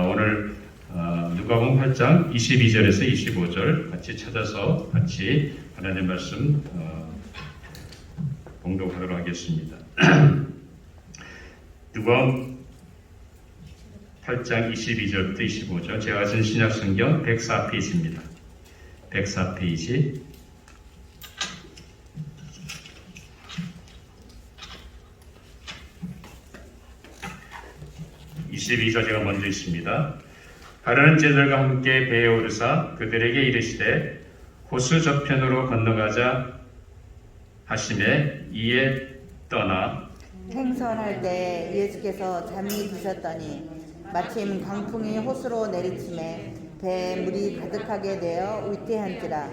오늘 누가복음 8장 22절에서 25절 같이 찾아서 같이 하나님의 말씀 봉독하도록 하겠습니다. 누가복음 8장 22절부터 25절, 제가 가진 신약성경 104페이지입니다. 104페이지. 제가 먼저 있습니다. 가르는 제자들과 함께 배에 오르사 그들에게 이르시되 호수 저편으로 건너가자 하시매 이에 떠나 행선할 때 예수께서 잠이 드셨더니 마침 강풍이 호수로 내리침에 배에 물이 가득하게 되어 위태한지라.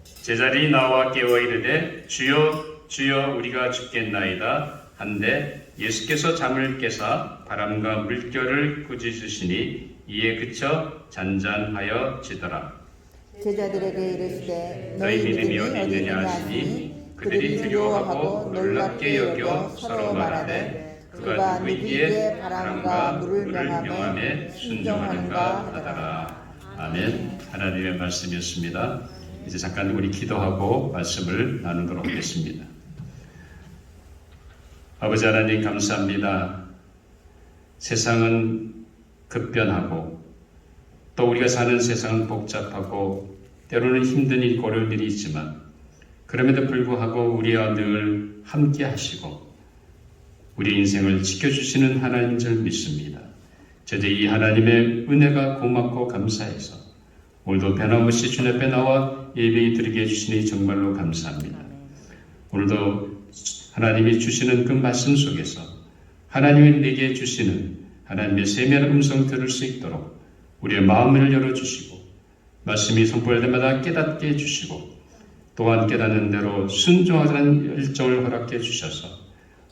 제자들이 나와 깨워 이르되 주여 주여 우리가 죽겠나이다 한데 예수께서 잠을 깨사 바람과 물결을 꾸짖으시니 이에 그쳐 잔잔하여 지더라. 제자들에게 이르시되 너희 믿음이 어디 있느냐 하시니 그들이 두려워하고 놀랍게 여겨 서로 말하되 그가 누구에게 바람과 물을 명함에 순종하는가 하더라. 아멘. 하나님의 말씀이었습니다. 이제 잠깐 우리 기도하고 말씀을 나누도록 하겠습니다. 아버지 하나님 감사합니다. 세상은 급변하고 또 우리가 사는 세상은 복잡하고 때로는 힘든 일, 어려운 일이 있지만 그럼에도 불구하고 우리와 늘 함께 하시고 우리 인생을 지켜주시는 하나님인 줄 믿습니다. 저도 이 하나님의 은혜가 고맙고 감사해서 오늘도 변함없이 주님 앞에 나와 예배 드리게 해주시니 정말로 감사합니다. 오늘도 하나님이 주시는 그 말씀 속에서 하나님이 내게 주시는 하나님의 세미한 음성 들을 수 있도록 우리의 마음을 열어주시고 말씀이 선포할 때마다 깨닫게 해주시고 또한 깨닫는 대로 순종하는 열정을 허락해 주셔서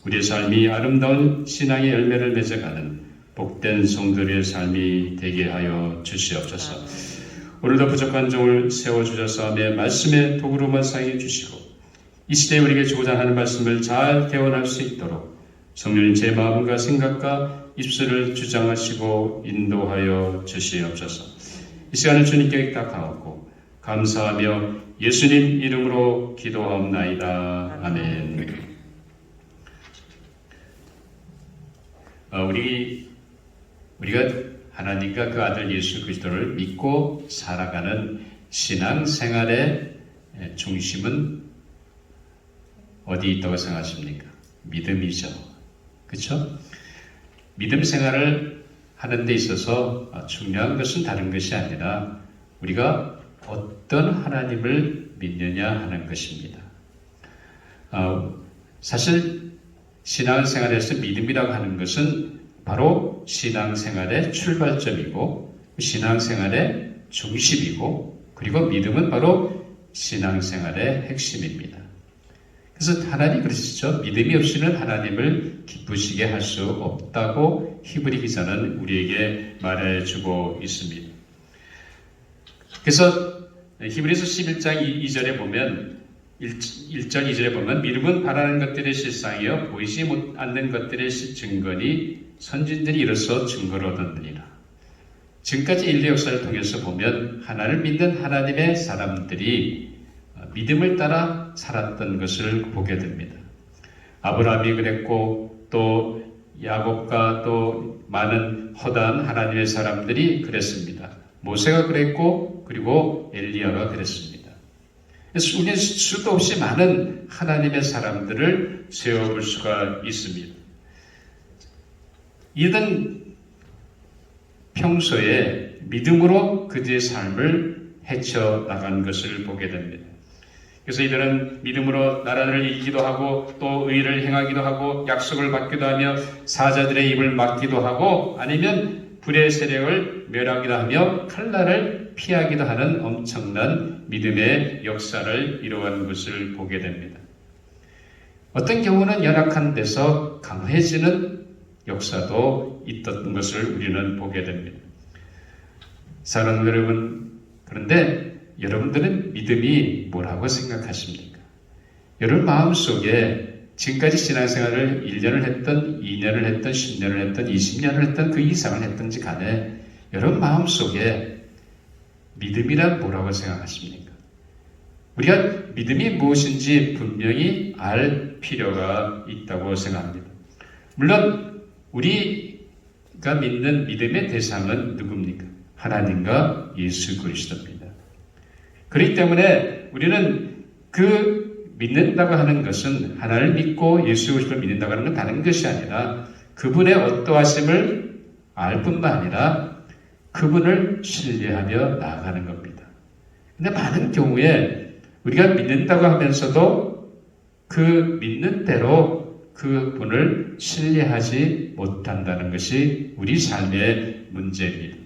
우리의 삶이 아름다운 신앙의 열매를 맺어가는 복된 성도의 삶이 되게 하여 주시옵소서. 오늘도 부족한 종을 세워주셔서 내 말씀의 도구로만 사용해 주시고 이 시대에 우리에게 주고자 하는 말씀을 잘 대원할 수 있도록 성령님 제 마음과 생각과 입술을 주장하시고 인도하여 주시옵소서. 이 시간을 주님께 탁하옵고 감사하며 예수님 이름으로 기도하옵나이다. 아멘. 우리가 하나님과 그 아들 예수 그리스도를 믿고 살아가는 신앙생활의 중심은 어디 있다고 생각하십니까? 믿음이죠. 그렇죠? 믿음 생활을 하는 데 있어서 중요한 것은 다른 것이 아니라 우리가 어떤 하나님을 믿느냐 하는 것입니다. 사실 신앙생활에서 믿음이라고 하는 것은 바로 신앙생활의 출발점이고 신앙생활의 중심이고 그리고 믿음은 바로 신앙생활의 핵심입니다. 그래서 하나님 그러시죠. 믿음이 없이는 하나님을 기쁘시게 할 수 없다고 히브리 기자는 우리에게 말해주고 있습니다. 그래서 히브리서 11장 2절에 보면 1절 2절에 보면 믿음은 바라는 것들의 실상이요 보이지 않는 것들의 증거니 선진들이 이로써 증거를 얻었느니라. 지금까지 인류 역사를 통해서 보면 하나님을 믿는 하나님의 사람들이 믿음을 따라 살았던 것을 보게 됩니다. 아브라함이 그랬고 또 야곱과 또 많은 허다한 하나님의 사람들이 그랬습니다. 모세가 그랬고 그리고 엘리야가 그랬습니다. 그래서 우리는 수도 없이 많은 하나님의 사람들을 세워볼 수가 있습니다. 이들은 평소에 믿음으로 그들의 삶을 헤쳐나간 것을 보게 됩니다. 그래서 이들은 믿음으로 나라를 이기기도 하고 또 의를 행하기도 하고 약속을 받기도 하며 사자들의 입을 막기도 하고 아니면 불의 세력을 멸하기도 하며 칼날을 피하기도 하는 엄청난 믿음의 역사를 이루어가는 것을 보게 됩니다. 어떤 경우는 연약한 데서 강해지는 역사도 있었던 것을 우리는 보게 됩니다. 사랑하는 여러분, 그런데 여러분들은 믿음이 뭐라고 생각하십니까? 여러분 마음속에 지금까지 신앙생활을 1년을 했던 2년을 했던 10년을 했던 20년을 했던 그 이상을 했던지 간에 여러분 마음속에 믿음이란 뭐라고 생각하십니까? 우리가 믿음이 무엇인지 분명히 알 필요가 있다고 생각합니다. 물론 우리가 믿는 믿음의 대상은 누굽니까? 하나님과 예수 그리스도입니다. 그렇기 때문에 우리는 그 믿는다고 하는 것은 하나님을 믿고 예수 그리스도를 믿는다고 하는 건 다른 것이 아니라 그분의 어떠하심을 알 뿐만 아니라 그분을 신뢰하며 나아가는 겁니다. 근데 많은 경우에 우리가 믿는다고 하면서도 그 믿는 대로 그분을 신뢰하지 못한다는 것이 우리 삶의 문제입니다.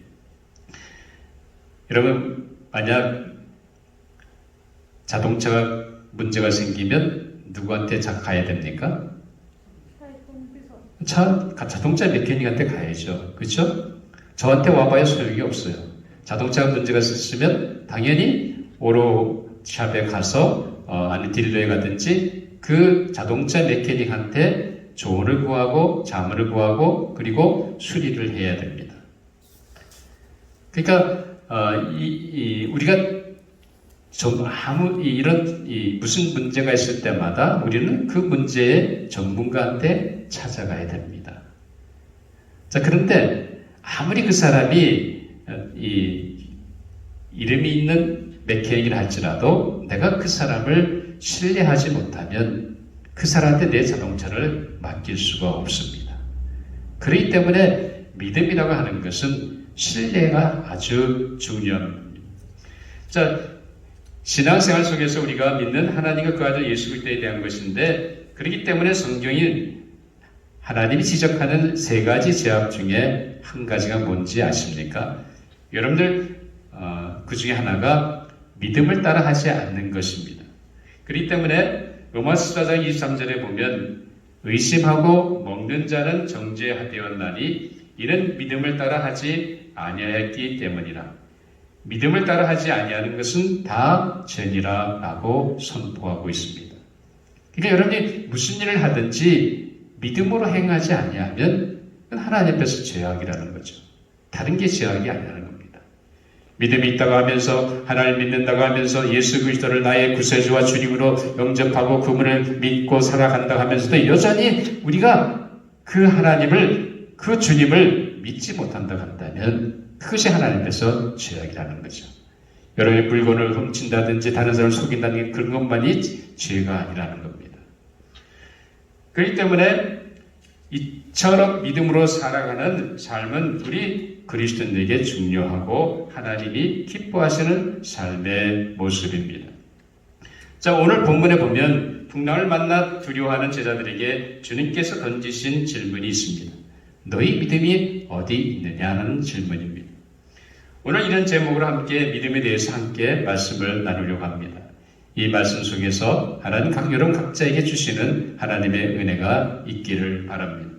여러분, 만약 자동차가 문제가 생기면 누구한테 가야 됩니까? 자동차 메케닉한테 가야죠. 그렇죠? 저한테 와봐야 소용이 없어요. 자동차가 문제가 있으면 당연히 오로샵에 가서 아니 딜러에 가든지 그 자동차 메케닉한테 조언을 구하고 자문을 구하고 그리고 수리를 해야 됩니다. 그러니까 우리가 좀 이런 무슨 문제가 있을 때마다 우리는 그 문제의 전문가한테 찾아가야 됩니다. 자, 그런데 아무리 그 사람이 이름이 있는 메케닉을 할지라도 내가 그 사람을 신뢰하지 못하면 그 사람한테 내 자동차를 맡길 수가 없습니다. 그렇기 때문에 믿음이라고 하는 것은 신뢰가 아주 중요합니다. 자, 신앙생활 속에서 우리가 믿는 하나님과 그 아들 예수 그리스도에 대한 것인데 그렇기 때문에 성경이 하나님이 지적하는 세 가지 죄악 중에 한 가지가 뭔지 아십니까? 여러분들 그 중에 하나가 믿음을 따라 하지 않는 것입니다. 그렇기 때문에 로마서 14장 23절에 보면 의심하고 먹는 자는 정죄되었나니 이는 믿음을 따라 하지 아니하였기 때문이라. 믿음을 따라 하지 아니하는 것은 다 죄니라 라고 선포하고 있습니다. 그러니까 여러분이 무슨 일을 하든지 믿음으로 행하지 아니하면 그건 하나님 앞에서 죄악이라는 거죠. 다른 게 죄악이 아니라는 겁니다. 믿음이 있다고 하면서 하나님을 믿는다고 하면서 예수 그리스도를 나의 구세주와 주님으로 영접하고 그분을 믿고 살아간다고 하면서도 여전히 우리가 그 하나님을 그 주님을 믿지 못한다고 한다면 그것이 하나님 앞에서 죄악이라는 거죠. 여러분이 물건을 훔친다든지 다른 사람을 속인다는 그런 것만이 죄가 아니라는 겁니다. 그렇기 때문에 이처럼 믿음으로 살아가는 삶은 우리 그리스도인에게 중요하고 하나님이 기뻐하시는 삶의 모습입니다. 자, 오늘 본문에 보면 풍랑을 만나 두려워하는 제자들에게 주님께서 던지신 질문이 있습니다. 너희 믿음이 어디 있느냐는 질문입니다. 오늘 이런 제목으로 함께 믿음에 대해서 함께 말씀을 나누려고 합니다. 이 말씀 속에서 하나님 여러분 각자에게 주시는 하나님의 은혜가 있기를 바랍니다.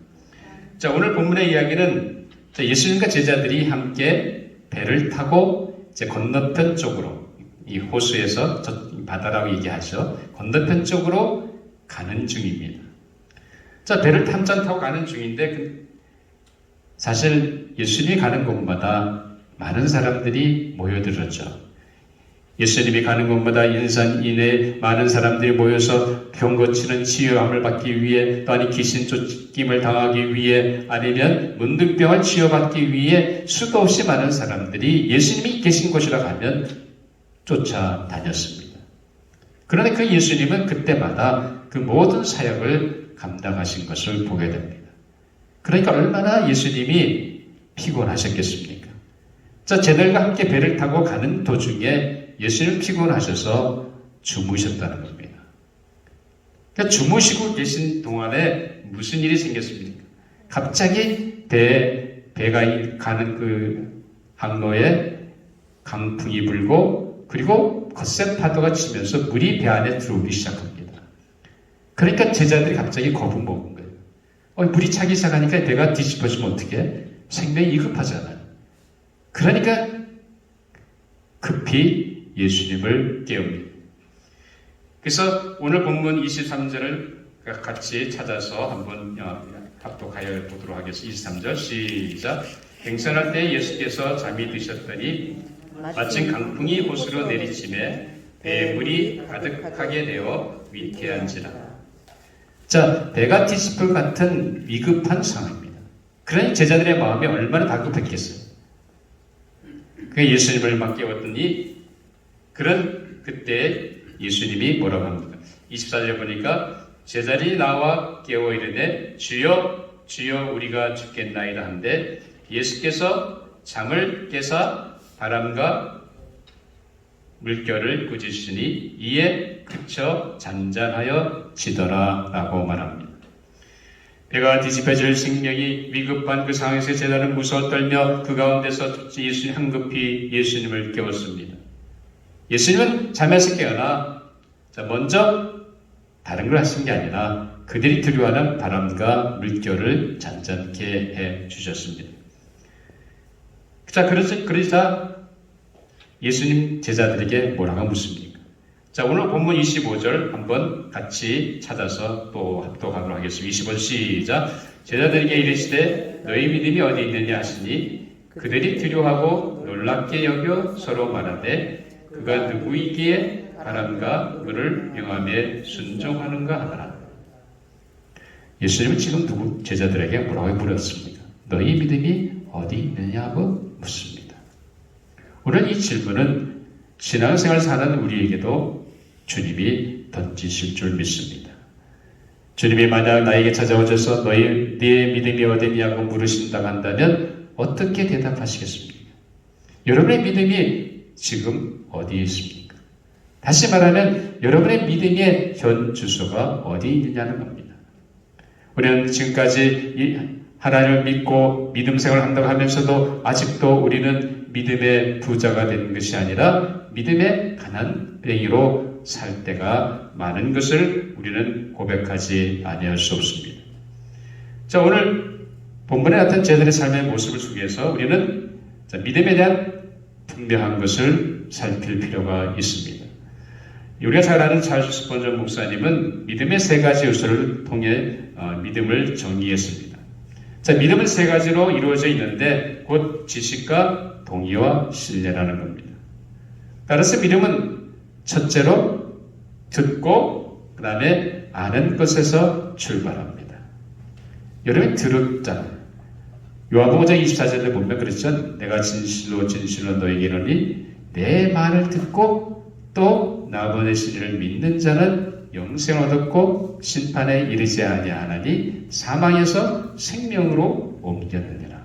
자, 오늘 본문의 이야기는 예수님과 제자들이 함께 배를 타고 이제 건너편 쪽으로 이 호수에서 바다라고 얘기하죠. 건너편 쪽으로 가는 중입니다. 자, 배를 탐잔 타고 가는 중인데 사실 예수님이 가는 곳마다 많은 사람들이 모여들었죠. 예수님이 가는 곳마다 인산인해 많은 사람들이 모여서 병 고치는 치유함을 받기 위해 또 아니 귀신 쫓김을 당하기 위해 아니면 문둥병을 치유받기 위해 수도 없이 많은 사람들이 예수님이 계신 곳이라 가면 쫓아다녔습니다. 그런데 그 예수님은 그때마다 그 모든 사역을 감당하신 것을 보게 됩니다. 그러니까 얼마나 예수님이 피곤하셨겠습니까? 자, 제자들과 함께 배를 타고 가는 도중에 예수님 피곤하셔서 주무셨다는 겁니다. 그러니까 주무시고 계신 동안에 무슨 일이 생겼습니까? 갑자기 배가 가는 그 항로에 강풍이 불고 그리고 거센 파도가 치면서 물이 배 안에 들어오기 시작합니다. 그러니까 제자들이 갑자기 겁을 먹은 거예요. 물이 차기 시작하니까 배가 뒤집어지면 어떻게? 생명이 위급하잖아요. 그러니까 급히 예수님을 깨웁니다. 그래서 오늘 본문 23절을 같이 찾아서 한번 합독하여 보도록 하겠습니다. 23절 시작. 행선할 때 예수께서 잠이 드셨더니 마침 강풍이 호수로 내리침에 배에 물이 가득하게 되어 위태한지라. 자, 배가 뒤집을 같은 위급한 상황입니다. 그러니 제자들의 마음이 얼마나 다급했겠어요. 그 예수님을 막 깨웠더니 그때 예수님이 뭐라고 합니까? 24절에 보니까 제자들이 나와 깨워 이르되 주여 주여 우리가 죽겠나이다 한데 예수께서 잠을 깨사 바람과 물결을 꾸짖으시니 이에 그쳐 잔잔하여 지더라 라고 말합니다. 배가 뒤집혀질 생명이 위급한 그 상황에서 제자는 무서워 떨며 그 가운데서 예수님 황급히 예수님을 깨웠습니다. 예수님은 잠에서 깨어나 먼저 다른 걸 하신 게 아니라 그들이 두려워하는 바람과 물결을 잔잔케 해 주셨습니다. 자, 그러자 예수님 제자들에게 뭐라고 묻습니까? 자, 오늘 본문 25절 한번 같이 찾아서 또 합독하도록 하겠습니다. 25절 시작. 제자들에게 이르시되 너희 믿음이 어디 있느냐 하시니 그들이 두려워하고 놀랍게 여겨 서로 말하되 그가 누구이기에 바람과 물을 명함에 순종하는가 하더라. 예수님은 지금 누구 제자들에게 뭐라고 물었습니까? 너희 믿음이 어디 있느냐고 묻습니다. 오늘 이 질문은 신앙생활 사는 우리에게도 주님이 던지실 줄 믿습니다. 주님이 만약 나에게 찾아오셔서 네 믿음이 어디냐고 물으신다고 한다면 어떻게 대답하시겠습니까? 여러분의 믿음이 지금 어디에 있습니까? 다시 말하면 여러분의 믿음의 현 주소가 어디 있느냐는 겁니다. 우리는 지금까지 하나님을 믿고 믿음 생활을 한다고 하면서도 아직도 우리는 믿음의 부자가 되는 것이 아니라 믿음의 가난뱅이로 살 때가 많은 것을 우리는 고백하지 아니할 수 없습니다. 자, 오늘 본문에 나타난 제자들의 삶의 모습을 속에서 우리는 믿음에 대한 분명한 것을 살필 필요가 있습니다. 우리가 잘 아는 찰스 스폰저 목사님은 믿음의 세 가지 요소를 통해 믿음을 정의했습니다. 자, 믿음은 세 가지로 이루어져 있는데 곧 지식과 동의와 신뢰라는 겁니다. 따라서 믿음은 첫째로 듣고 그 다음에 아는 것에서 출발합니다. 여러분 들었잖아요. 요한복음 5장 24절에 보면 그렇죠. 내가 진실로 진실로 너에게 이르노니 내 말을 듣고 또 나 보내신 이를 믿는 자는 영생을 얻었고 심판에 이르지 아니하나니 사망에서 생명으로 옮겼느니라.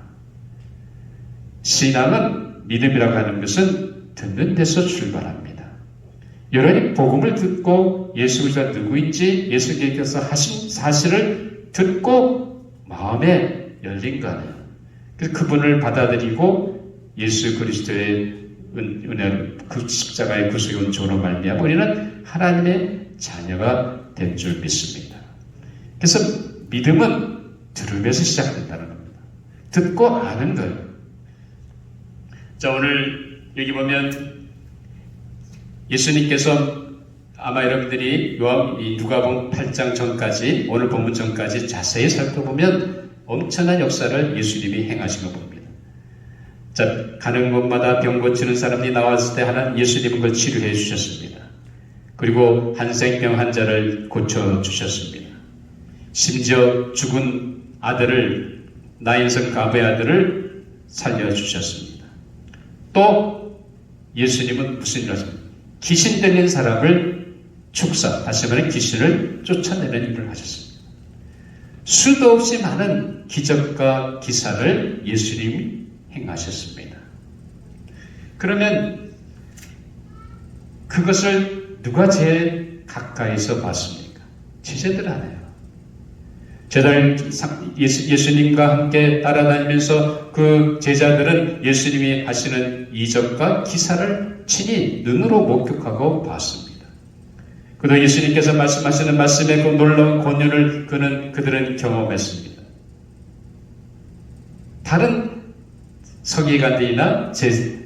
신앙은 믿음이라고 하는 것은 듣는 데서 출발합니다. 여러분이 복음을 듣고 예수 그리스도가 누구인지 예수께서 하신 사실을 듣고 마음에 열린 거 아니에요. 그래서 그분을 받아들이고 예수 그리스도의 은혜, 그 십자가의 구속의 은총으로 말미암아 우리는 하나님의 자녀가 된 줄 믿습니다. 그래서 믿음은 들으면서 시작된다는 겁니다. 듣고 아는 거예요. 자, 오늘 여기 보면 예수님께서 아마 여러분들이 누가복음 8장 전까지 오늘 본문 전까지 자세히 살펴보면 엄청난 역사를 예수님이 행하신 거 봅니다. 자, 가는 곳마다 병 고치는 사람이 나왔을 때 하나님 예수님은 그걸 치료해 주셨습니다. 그리고 한 생명 환자를 고쳐 주셨습니다. 심지어 죽은 아들을 나인성 가부의 아들을 살려 주셨습니다. 또 예수님은 무슨 일을 하십니까? 귀신 들린 사람을 축사, 다시 말해 귀신을 쫓아내는 일을 하셨습니다. 수도 없이 많은 기적과 기사를 예수님이 행하셨습니다. 그러면 그것을 누가 제일 가까이서 봤습니까? 제자들 아니에요. 제자들 예수님과 함께 따라다니면서 그 제자들은 예수님이 하시는 이적과 기사를 친히 눈으로 목격하고 봤습니다. 그도 예수님께서 말씀하시는 말씀의 그 놀라운 권유를 그들은 경험했습니다. 다른 서기관들이나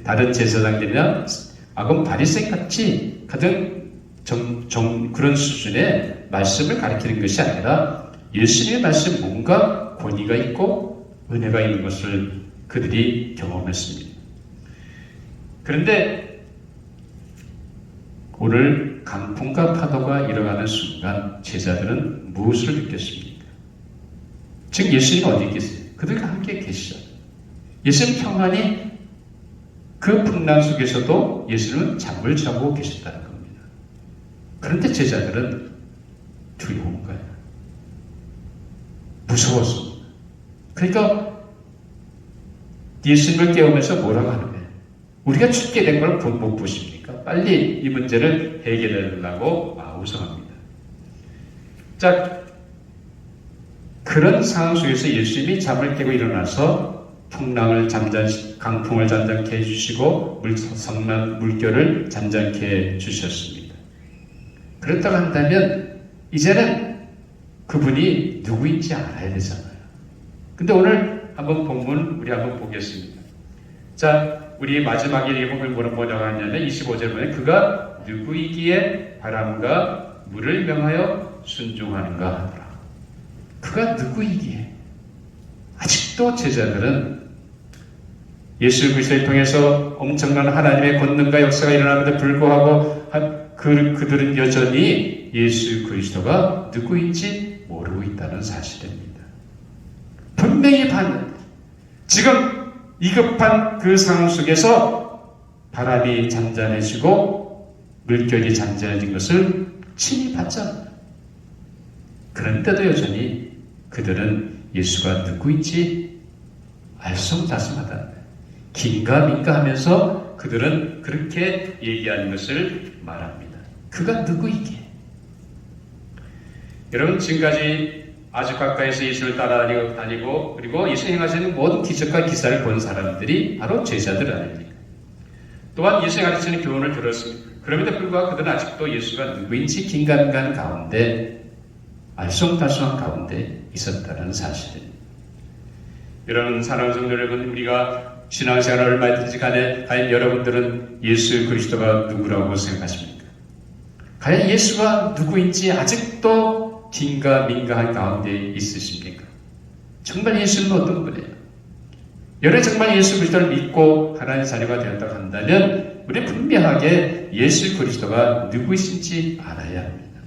다른 제사장들이나 바리새인 같이 가장 그런 수준의 말씀을 가르치는 것이 아니라 예수님의 말씀 뭔가 권위가 있고 은혜가 있는 것을 그들이 경험했습니다. 그런데 오늘 강풍과 파도가 일어나는 순간 제자들은 무엇을 느꼈습니까? 지금 예수님 어디 계세요? 그들과 함께 계시죠. 예수님 평안히 그 풍랑 속에서도 예수님은 잠을 자고 계셨다는 겁니다. 그런데 제자들은 두려운 거예요. 무서웠습니다. 그러니까 예수님을 깨우면서 뭐라고 하는 거예요? 우리가 죽게 된 걸 못 보십니까? 빨리 이 문제를 해결하려고 아우성합니다. 자, 그런 상황 속에서 예수님이 잠을 깨고 일어나서 강풍을 잠잠케 해주시고 물결을 잠잠케 해주셨습니다. 그렇다고 한다면 이제는 그분이 누구인지 알아야 되잖아요. 근데 오늘 한번 본문 우리 한번 보겠습니다. 자, 우리 마지막에 예복을 뭐라고 하냐면 25절 보면 그가 누구이기에 바람과 물을 명하여 순종하는가 하더라. 그가 누구이기에? 아직도 제자들은 예수 그리스도를 통해서 엄청난 하나님의 권능과 역사가 일어남에도 불구하고 그들은 여전히 예수 그리스도가 누구인지 모르고 있다는 사실입니다. 분명히 지금 위급한 그 상황 속에서 바람이 잔잔해지고 물결이 잔잔해진 것을 친히 봤잖아요. 그런데도 여전히 그들은 예수가 누구인지 알쏭달쏭하다. 긴가민가 하면서 그들은 그렇게 얘기하는 것을 말합니다. 그가 누구이기에? 여러분 지금까지 아주 가까이서 예수를 따라다니고 그리고 예수 행하시는 모든 기적과 기사를 본 사람들이 바로 제자들 아닙니까? 또한 예수가 가르치는 교훈을 들었습니다. 그럼에도 불구하고 그들은 아직도 예수가 누구인지 긴가민가한 가운데 알쏭달쏭한 가운데 있었다는 사실입니다. 여러분 사랑하는 성도 여러분, 우리가 신앙생활을 얼마든지 간에 과연 여러분들은 예수 그리스도가 누구라고 생각하십니까? 과연 예수가 누구인지 아직도 긴가민가한 가운데 있으십니까? 정말 예수는 어떤 분이에요? 여러분 정말 예수 그리스도를 믿고 하나님의 자녀가 되었다고 한다면 우리 분명하게 예수 그리스도가 누구이신지 알아야 합니다.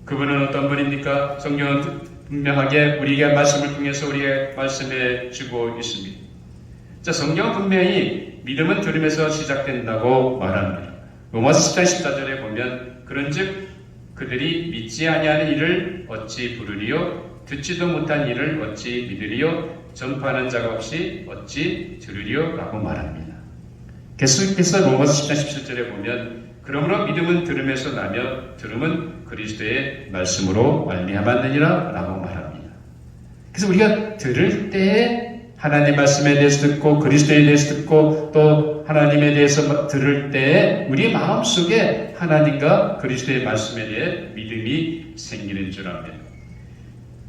그분은 어떤 분입니까? 성경은 분명하게 우리에게 말씀을 통해서 우리에게 말씀해 주고 있습니다. 자, 성경은 분명히 믿음은 들음에서 시작된다고 말합니다. 로마서 10장 14절에 보면 그런즉 그들이 믿지 아니하는 일을 어찌 부르리요? 듣지도 못한 일을 어찌 믿으리요? 전파하는 자가 없이 어찌 들으리요? 라고 말합니다. 계속해서 로마서 10장 17절에 보면 그러므로 믿음은 들음에서 나며 들음은 그리스도의 말씀으로 말미암았느니라 라고 말합니다. 그래서 우리가 들을 때에 하나님의 말씀에 대해서 듣고 그리스도에 대해서 듣고 또 하나님에 대해서 들을 때에 우리 마음속에 하나님과 그리스도의 말씀에 대해 믿음이 생기는 줄 압니다.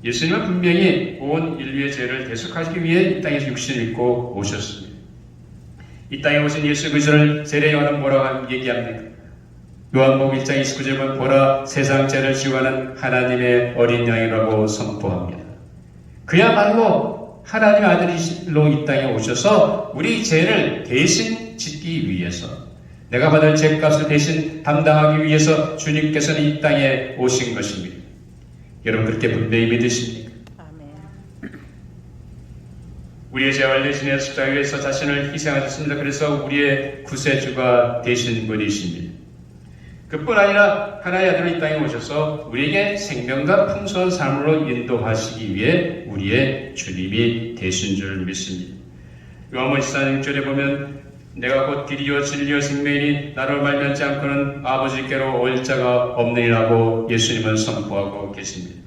예수님은 분명히 온 인류의 죄를 대속하시기 위해 이 땅에서 육신을 입고 오셨습니다. 이 땅에 오신 예수 그리스도를 세례 요한은 뭐라고 얘기합니까? 요한복음 1장 29절에 보면 보라 세상 죄를 지우하는 하나님의 어린 양이라고 선포합니다. 그야말로 하나님의 아들이로 이 땅에 오셔서 우리 죄를 대신 짓기 위해서 내가 받을 죄값을 대신 담당하기 위해서 주님께서는 이 땅에 오신 것입니다. 여러분 그렇게 분명히 믿으십니까? 아멘. 우리의 죄와 대신에 십자가에 위해서 자신을 희생하셨습니다. 그래서 우리의 구세주가 되신 분이십니다. 그뿐 아니라 하나의 아들이 이 땅에 오셔서 우리에게 생명과 풍성한 삶으로 인도하시기 위해 우리의 주님이 되신 줄 믿습니다. 요한복음 14장 6절에 보면 내가 곧 길이요 진리요 생명이니 나를 말미암지 않고는 아버지께로 올 자가 없느니라고 예수님은 선포하고 계십니다.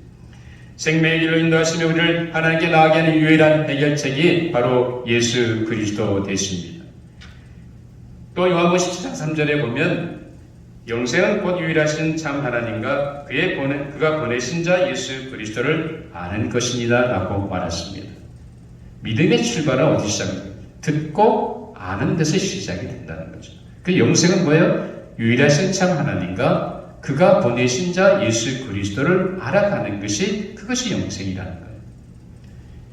생명의 길로 인도하시며 우리를 하나님께 나아가게 하는 유일한 해결책이 바로 예수 그리스도 되십니다. 또 요한복음 17장 3절에 보면 영생은 곧 유일하신 참 하나님과 그가 보내신 자 예수 그리스도를 아는 것이니라 라고 말했습니다. 믿음의 출발은 어디 시작입니까? 듣고 아는 데서 시작이 된다는 거죠. 그 영생은 뭐예요? 유일하신 참 하나님과 그가 보내신 자 예수 그리스도를 알아가는 것이 그것이 영생이라는 거예요.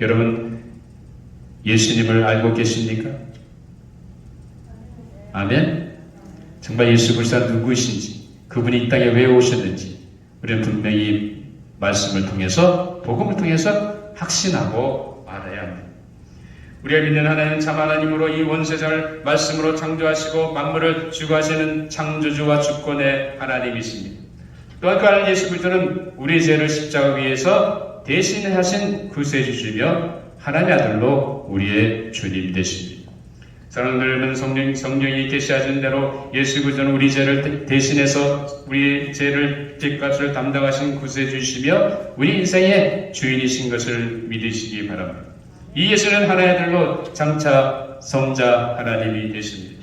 여러분 예수님을 알고 계십니까? 아멘. 정말 예수 그리스도가 누구이신지, 그분이 이 땅에 왜 오셨는지 우리는 분명히 말씀을 통해서, 복음을 통해서 확신하고 알아야 합니다. 우리가 믿는 하나님은 참 하나님으로 이 원세상을 말씀으로 창조하시고 만물을 주관하시는 창조주와 주권의 하나님이십니다. 또한 그 하나님 예수 그리스도는 우리의 죄를 십자가 위에서 대신하신 구세주시며 하나님의 아들로 우리의 주님이 되십니다. 사랑하는 여러분, 성령이 계시하신 대로 예수 그리스도는 우리 죄를 대신해서 우리의 죄를 빚값을 담당하신 구세주시며 우리 인생의 주인이신 것을 믿으시기 바랍니다. 이 예수는 하나님의 아들로 장차 성자 하나님이 되십니다.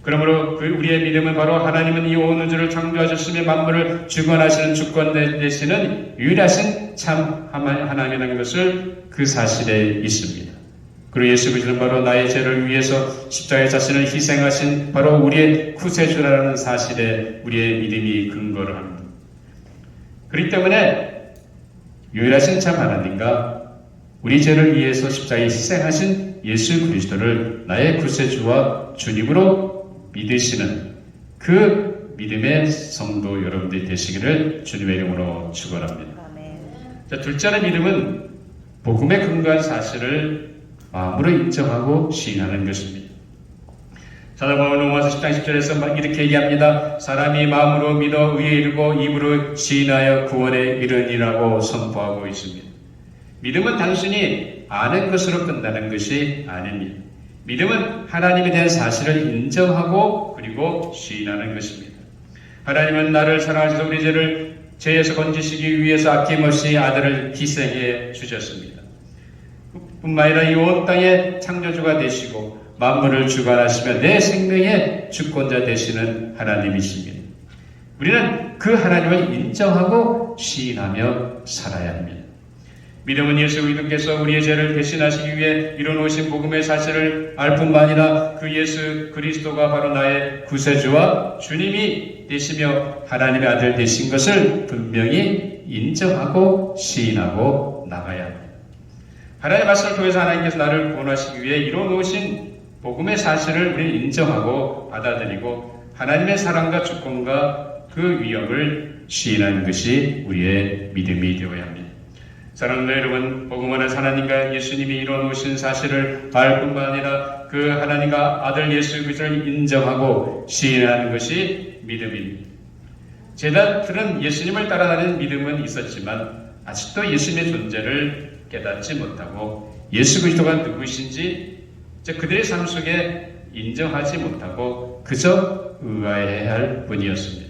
그러므로 우리의 믿음은 바로 하나님은 이 온 우주를 창조하셨으며 만물을 주관하시는 주권 되시는 유일하신 참 하나님이라는 것을 그 사실에 있습니다. 그리고 예수 그리스도는 바로 나의 죄를 위해서 십자가에 자신을 희생하신 바로 우리의 구세주라는 사실에 우리의 믿음이 근거를 합니다. 그렇기 때문에 유일하신 참 하나님과 우리 죄를 위해서 십자가에 희생하신 예수 그리스도를 나의 구세주와 주님으로 믿으시는 그 믿음의 성도 여러분들이 되시기를 주님의 이름으로 축원합니다. 자, 둘째는 믿음은 복음에 근거한 사실을 마음으로 인정하고 시인하는 것입니다. 사도바울은 로마서 10장 10절에서 이렇게 얘기합니다. 사람이 마음으로 믿어 의에 이르고 입으로 시인하여 구원에 이르니라고 선포하고 있습니다. 믿음은 단순히 아는 것으로 끝나는 것이 아닙니다. 믿음은 하나님에 대한 사실을 인정하고 그리고 시인하는 것입니다. 하나님은 나를 사랑하셔서 우리 죄에서 건지시기 위해서 아낌없이 아들을 희생해 주셨습니다. 뿐만 아니라 이 온 땅의 창조주가 되시고 만물을 주관하시며 내 생명의 주권자 되시는 하나님이십니다. 우리는 그 하나님을 인정하고 시인하며 살아야 합니다. 믿음은 예수 그리스도께서 우리의 죄를 대신하시기 위해 이뤄놓으신 복음의 사실을 알 뿐만 아니라 그 예수 그리스도가 바로 나의 구세주와 주님이 되시며 하나님의 아들 되신 것을 분명히 인정하고 시인하고 나가야 합니다. 하나님의 말씀을 통해서 하나님께서 나를 구원하시기 위해 이뤄놓으신 복음의 사실을 우리는 인정하고 받아들이고 하나님의 사랑과 주권과 그 위엄을 시인하는 것이 우리의 믿음이 되어야 합니다. 사랑하는 여러분, 복음 안에 하나님과 예수님이 이뤄놓으신 사실을 알 뿐만 아니라 그 하나님과 아들 예수 그리스도를 인정하고 시인하는 것이 믿음입니다. 제자들은 예수님을 따라다니는 믿음은 있었지만 아직도 예수님의 존재를 깨닫지 못하고 예수 그리스도가 누구이신지 그들의 삶 속에 인정하지 못하고 그저 의아해야 할 뿐이었습니다.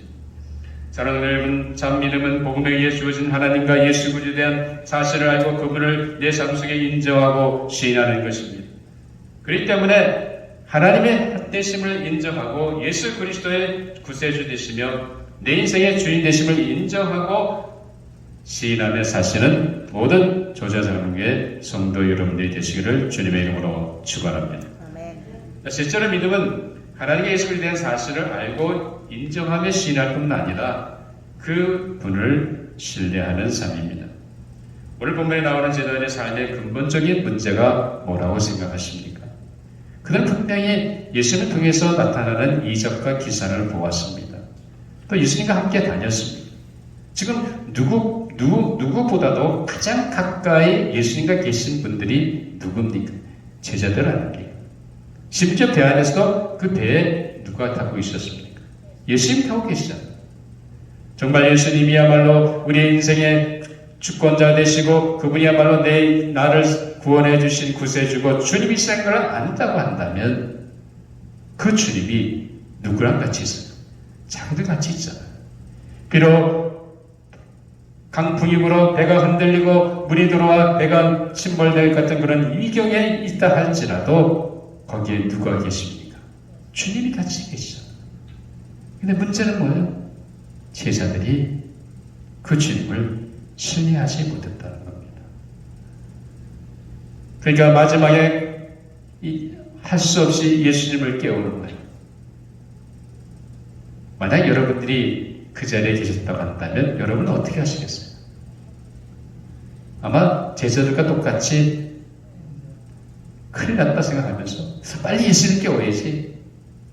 사랑하는 여러분, 참 믿음은 복음에 의해 주어진 하나님과 예수 그리스도에 대한 사실을 알고 그분을 내 삶 속에 인정하고 시인하는 것입니다. 그렇기 때문에 하나님의 헛되심을 인정하고 예수 그리스도의 구세주 되시며 내 인생의 주인 되심을 인정하고 시인하며 사시는 모든 조자장로의 성도 여러분들이 되시기를 주님의 이름으로 축원합니다. 실제로 믿음은 하나님의 예수 그리스도에 대한 사실을 알고 인정하며 시인할 뿐만 아니라 그 분을 신뢰하는 삶입니다. 오늘 본문에 나오는 제자들의 삶의 근본적인 문제가 뭐라고 생각하십니까? 그들은 분명히 예수님을 통해서 나타나는 이적과 기사를 보았습니다. 또 예수님과 함께 다녔습니다. 지금 누구보다도 가장 가까이 예수님과 계신 분들이 누굽니까? 제자들 아닙니까? 심지어 배 안에서도 그 배에 누가 타고 있었습니까? 예수님 타고 계시잖아요. 정말 예수님이야말로 우리의 인생의 주권자 되시고 그분이야말로 나를 구원해 주신 구세주고 주님이시라는 걸 안다고 한다면 그 주님이 누구랑 같이 있어요? 자기들 같이 있잖아요. 비록 강풍이 불어 배가 흔들리고 물이 들어와 배가 침몰될 같은 그런 위경에 있다 할지라도 거기에 누가 계십니까? 주님이 같이 계시잖아요. 근데 문제는 뭐예요? 제자들이 그 주님을 신뢰하지 못했다는 겁니다. 그러니까 마지막에 할 수 없이 예수님을 깨우는 거예요. 만약 여러분들이 그 자리에 계셨다고 한다면 여러분은 어떻게 하시겠어요? 아마 제자들과 똑같이 큰일 났다 생각하면서 빨리 예수를 깨워야지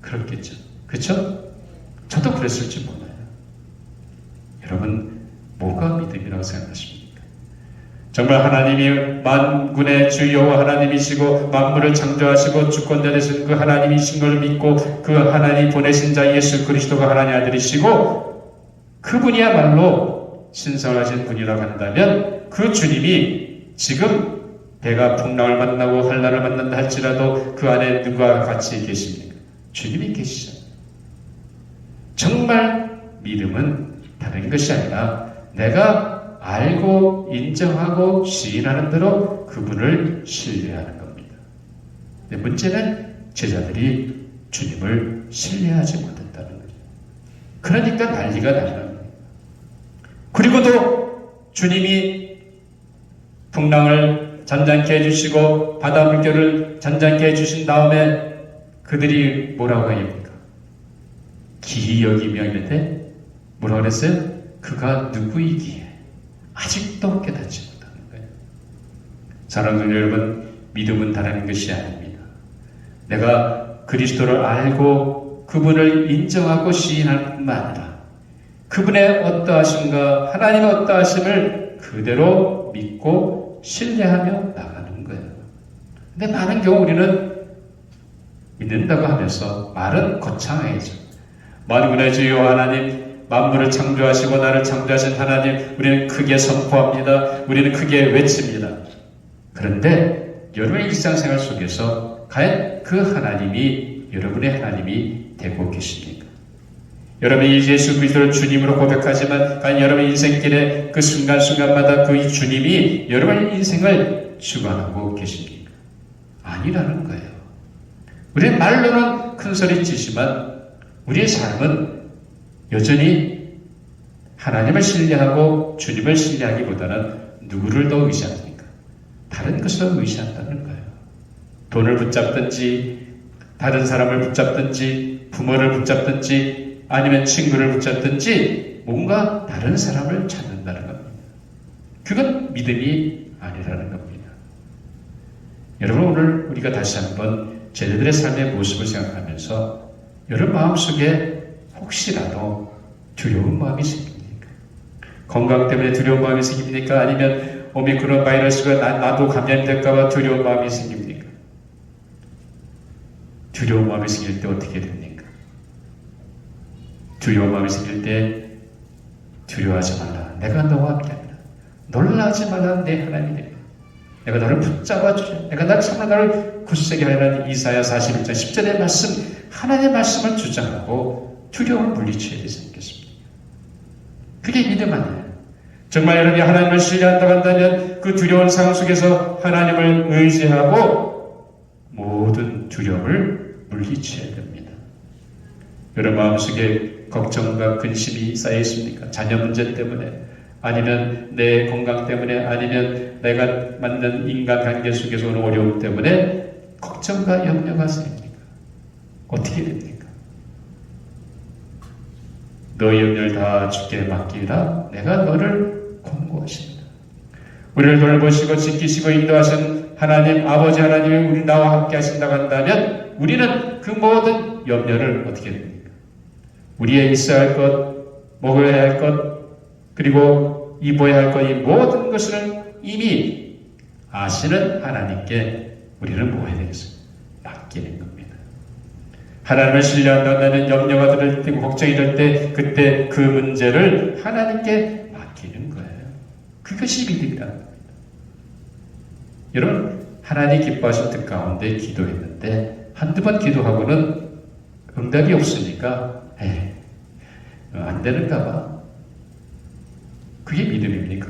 그렇겠죠. 그렇죠? 저도 그랬을지 몰라요. 여러분 뭐가 믿음이라고 생각하십니까? 정말 하나님이 만군의 주 여호와 하나님이시고 만물을 창조하시고 주권자 되신 그 하나님이신 걸 믿고 그 하나님 보내신 자 예수 그리스도가 하나님의 아들이시고 그분이야말로 신성하신 분이라고 한다면 그 주님이 지금 배가 풍랑을 만나고 한란을 만난다 할지라도 그 안에 누가 같이 계십니까? 주님이 계시잖아요. 정말 믿음은 다른 것이 아니라 내가 알고 인정하고 시인하는 대로 그분을 신뢰하는 겁니다. 근데 문제는 제자들이 주님을 신뢰하지 못했다는 거죠. 그러니까 난리가 나는 거예요. 그리고도 주님이 풍랑을 잔잔케 해주시고 바다 물결을 잔잔케 해주신 다음에 그들이 뭐라고 합니까? 기이 여기며 이랬는데 뭐라고 그랬어요? 그가 누구이기에 아직도 깨닫지 못하는 거예요. 사랑하는 여러분, 믿음은 다른 것이 아닙니다. 내가 그리스도를 알고 그분을 인정하고 시인할 뿐만 아니라 그분의 어떠하심과 하나님의 어떠하심을 그대로 믿고 신뢰하며 나가는 거예요. 근데 많은 경우 우리는 믿는다고 하면서 말은 거창해져. 만군의 주여 하나님, 만물을 창조하시고 나를 창조하신 하나님, 우리는 크게 선포합니다. 우리는 크게 외칩니다. 그런데 여러분의 일상생활 속에서 과연 그 하나님이 여러분의 하나님이 되고 계십니까? 여러분이 예수 그리스도를 주님으로 고백하지만 과연 여러분의 인생길에 그 순간순간마다 그 주님이 여러분의 인생을 주관하고 계십니까? 아니라는 거예요. 우리는 말로는 큰 소리 치지만 우리의 삶은 여전히 하나님을 신뢰하고 주님을 신뢰하기보다는 누구를 더 의지합니까? 다른 것을 의지한다는 거예요. 돈을 붙잡든지 다른 사람을 붙잡든지 부모를 붙잡든지 아니면 친구를 붙잡든지 뭔가 다른 사람을 찾는다는 겁니다. 그건 믿음이 아니라는 겁니다. 여러분 오늘 우리가 다시 한번 제자들의 삶의 모습을 생각하면서 여러분 마음속에 혹시라도 두려운 마음이 생깁니까? 건강 때문에 두려운 마음이 생깁니까? 아니면 오미크론 바이러스가 나도 감염될까봐 두려운 마음이 생깁니까? 두려운 마음이 생길 때 어떻게 됩니까? 두려운 마음이 생길 때 두려워하지 말라. 내가 너와 함께한다. 놀라지 말라. 내 하나님이 되라. 내가 너를 붙잡아 주자. 내가 날 참아 너를 굳세게 하라는 이사야 41장 10절의 말씀, 하나님의 말씀을 주장하고 두려움을 물리쳐야 되지 않겠습니까? 그게 믿음 아니에요. 정말 여러분이 하나님을 신뢰한다고 한다면 그 두려운 상황 속에서 하나님을 의지하고 모든 두려움을 물리쳐야 됩니다. 여러분 마음속에 걱정과 근심이 쌓여 있습니까? 자녀 문제 때문에 아니면 내 건강 때문에 아니면 내가 만난 인간관계 속에서 오는 어려움 때문에 걱정과 염려가 생깁니까? 어떻게 됩니까? 너의 염려를 다 주께 맡기라. 내가 너를 권고하신다. 우리를 돌보시고 지키시고 인도하신 하나님 아버지 하나님이 우리 나와 함께 하신다고 한다면 우리는 그 모든 염려를 어떻게 됩니까? 우리의 있어야 할 것, 먹어야 할 것, 그리고 입어야 할 것, 이 모든 것을 이미 아시는 하나님께 우리는 뭐 해야 되겠어요? 맡기는 겁니다. 하나님을 신뢰한다는 염려가 들 때, 걱정이 될 때, 그때 그 문제를 하나님께 맡기는 거예요. 그것이 믿음이라는 겁니다. 여러분, 하나님 기뻐하신 뜻 가운데 기도했는데 한두 번 기도하고는 응답이 없으니까 안 되는가 봐. 그게 믿음입니까?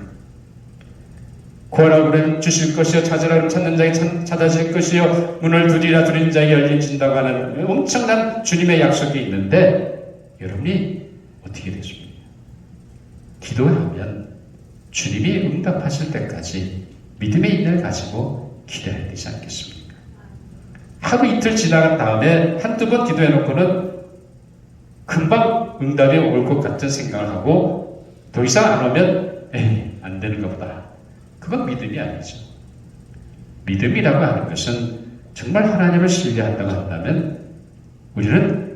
구하라 그러면 주실 것이요, 찾으라 그러면 찾는 자에게 찾아질 것이요, 문을 두드리라 두드리는 자에게 열린다고 하는 엄청난 주님의 약속이 있는데 여러분이 어떻게 되십니까? 기도하면 주님이 응답하실 때까지 믿음의 인내를 가지고 기다려야 되지 않겠습니까? 하루 이틀 지나간 다음에 한두 번 기도해놓고는 금방 응답이 올 것 같은 생각을 하고 더 이상 안 오면 에이, 안 되는 것보다. 그건 믿음이 아니죠. 믿음이라고 하는 것은 정말 하나님을 신뢰한다고 한다면 우리는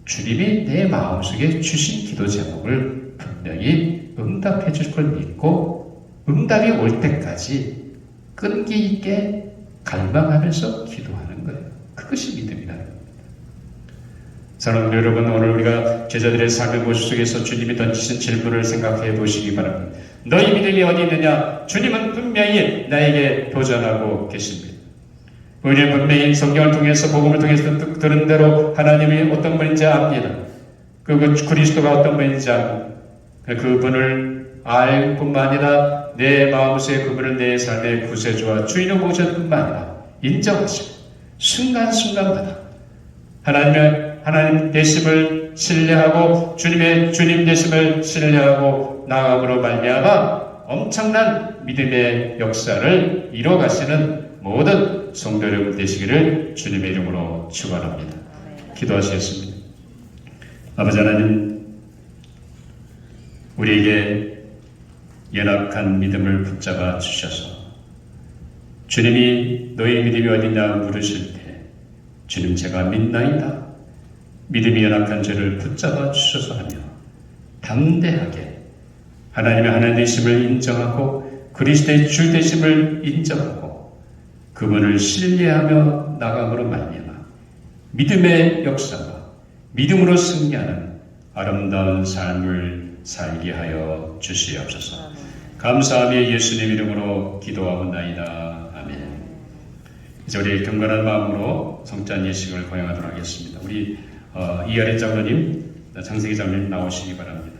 주님이 내 마음속에 주신 기도 제목을 분명히 응답해 줄 걸 믿고 응답이 올 때까지 끈기 있게 갈망하면서 기도하는 거예요. 그것이 믿음이라는 겁니다. 사랑하는 여러분, 오늘 우리가 제자들의 삶의 모습 속에서 주님이 던지신 질문을 생각해 보시기 바랍니다. 너희 믿음이 어디 있느냐? 주님은 분명히 나에게 도전하고 계십니다. 우리는 분명히 성경을 통해서 복음을 통해서 들은 대로 하나님이 어떤 분인지 압니다. 그 그리스도가 어떤 분인지 압니다. 그분을 알 뿐만 아니라 내 마음속에 그분을 내 삶의 구세주와 주인으로 모실 뿐만 아니라 인정하시고 순간순간마다 하나님 되심을 신뢰하고 주님의 주님 되심을 신뢰하고 나아감으로 말미암아 엄청난 믿음의 역사를 이뤄가시는 모든 성도 여러분 되시기를 주님의 이름으로 축원합니다. 기도하시겠습니다. 아버지 하나님, 우리에게 연약한 믿음을 붙잡아 주셔서 주님이 너희 믿음이 어디냐 물으실 때 주님 제가 믿나이다. 믿음이 연약한 저를 붙잡아 주셔서 하며 담대하게 하나님의 하나님 되심을 인정하고 그리스도의 주 되심을 인정하고 그분을 신뢰하며 나감으로 말미암아 믿음의 역사가 믿음으로 승리하는 아름다운 삶을 살게 하여 주시옵소서. 감사하며 예수님 이름으로 기도하옵나이다. 아멘. 이제 우리 경건한 마음으로 성찬 예식을 거행하도록 하겠습니다. 우리 이하리 장로님, 장세기 장로님 나오시기 바랍니다.